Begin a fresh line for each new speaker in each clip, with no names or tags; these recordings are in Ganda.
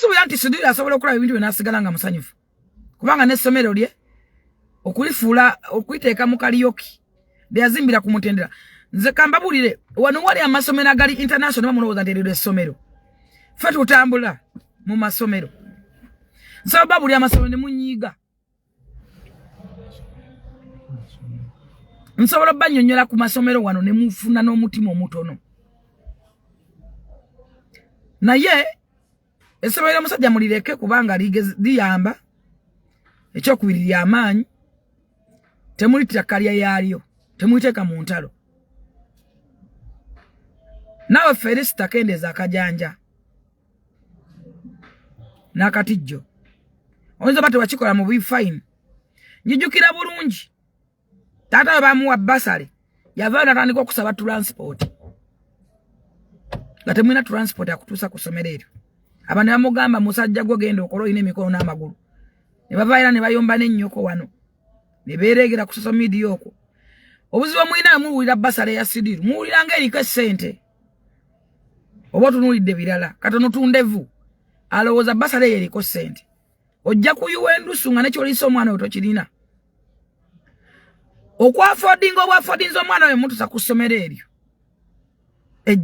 Tusuubira nti Sidiri asobola okulaba ebintu byonna asigala nga musanyufu. Kubanga n'essomero lye okulifuula okuyiteeka mu kaliyoki lyazimbira ku mutendera. Nze kambabulire wano wali amasomero agali international bamunowooza nti eryo essomero. Ffe tutambula mu masomero. Nsaba buli amasomero ne munyiiga. Nsobola bannyonnyola ku masomero wano ne mufuna n'omutima omutono. Naye essomero omusajja mulireke kubanga liyamba ekyokubiri ly'amaanyi. Temulitira kalya yaalyo, temuliteeka mu ntalo. Naawe Felisita kendeeza akajanja n'akatijjo. Oyinza oba tewakikola mu fine. Njijukira bulungi. Taata we bamuwa basale yavaayo n'atandika okusaba transport. Nga temulina transport akutuusa ku ssomero eryo. Abantu ne bamugamba musajja gwo genda okola olina emikono n'amagulu. Ne bavaayo ne bayomba n'ennyoko wano. Ne beeregera ku social media okwo. Obuzibu mulina muwulira basale ya Sidiri. Muwulira ng'eriko essente. Oba tunuulidde birala. Katono tundevu. Alowooza basale ye eriko ssente. Ojja kuyuwa endusu nga nekyoliisa omwana we tokirina. Okwafoodinga obwafoodinza omwana we mutusa ku ssomero eryo.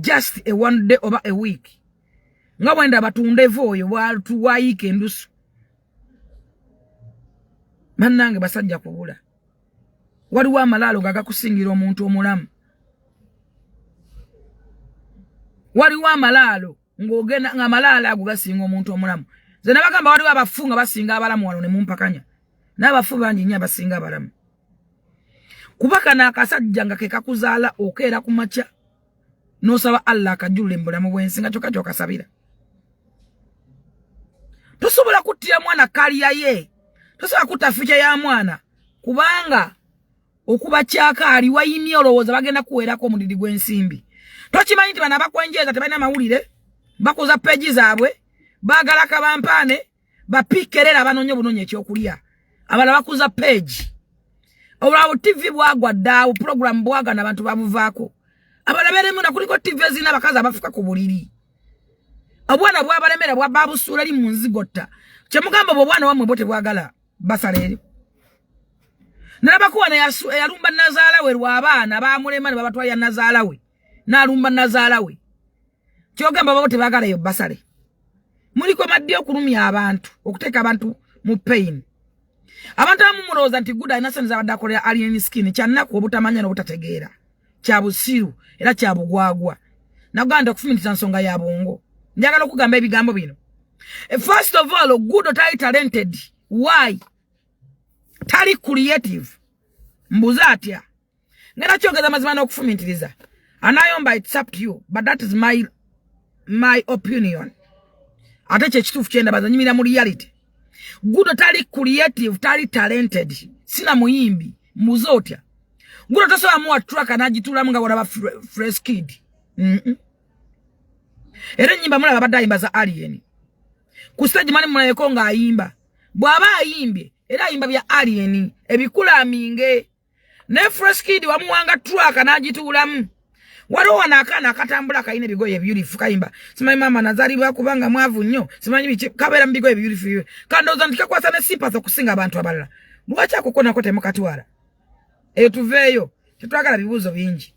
Just a one day over a week. Nga bwenda batundevu oyo bwatuwayiika endusu. Mannange basajja kubula. Waliwo amalaalo gagakusingira omuntu omulamu. Waliwo amalaalo ng'ogenda nga amalaalo ago gasinga omuntu omulamu. Nze ne bagamba waliwo abafu nga basinga abalamu wano ne mumpakanya. N'abafu bangi nnyo abasinga abalamu. Kuba kana akasajja nga ke kakuzaala okeera ku makya n'osaba Allah akajjulule mu bulamu bw'ensi nga kyokka ky'okasabira. Tosobola kuttira mwana kalya ye. Tosobola kutta ficha ya mwana kubanga okuba kyakaali wayimye olowooza bagenda kuweerako omudidi gw'ensimbi. Tokimanyi nti bano abakwenjeeza tebalina mawulire, bakoza peegi zaabwe, baagala kabampaane, bapikerera abanoonya obunoonya ekyokulya. Abala bakuza peegi. Olwawo TV bwagwa ddaawo, program bwaga n'abantu babuvaako. Abala beremu na kuliko TV ezina abakazi abafuka ku buliri. Obwana bwabalemera bwababusuula li mu nzigotta. Kyemugamba obwana wamwe bwo tebwagala basale eryo. Nalabakuwa yalumba nazaala we lw'abaana baamulema ne babatwala nazaala we. N'alumba nazaala we. Kyogamba babo tebagala yo basale. Muliko maddi okulumya abantu, okuteeka abantu mu pain. Abantu abamumulowooza nti Gudo alina sente z'abadde akolera alien skin kyannaku obutamanya n'obutategeera. Kya busiru era kya bugwagwa. Naganda okufumitiza nsonga ya bongo. Njagala okugamba ebigambo bino. First of all, Gudo tali talented. Why? Tali creative. Mbuza atya. Ngera kyogeza mazima n'okufumintiriza. Anayomba, it's up to you, but that is my opinion. Ate kye kituufu kyenda baza nyimira mu reality. Gudo tali creative, tali talented. Sina muyimbi, mbuza otya. Gudo tosobola muwa track n'agitulamu nga walaba fresh kid. Era ennyimba mulaba badde ayimba za alien. Ku stage mani mulabeko nga ayimba. Bw'aba ayimbye era ayimba bya alien ebikulaminge. Ne fresh kid wamuwanga track n'agitulamu. Waliwo wanaakaana akatambula kayina ebigoye ebyulifu kayimba. Simanyi mama nazaalibwa kubanga mwavu nnyo. Simanyi biki kabeera mu bigoye ebyulifu. Kandowooza nti kakwasa ne sympathy okusinga abantu abalala. Lwaki akoko nako temukatwala? Eyo tuveeyo. Tetwagala bibuuzo bingi.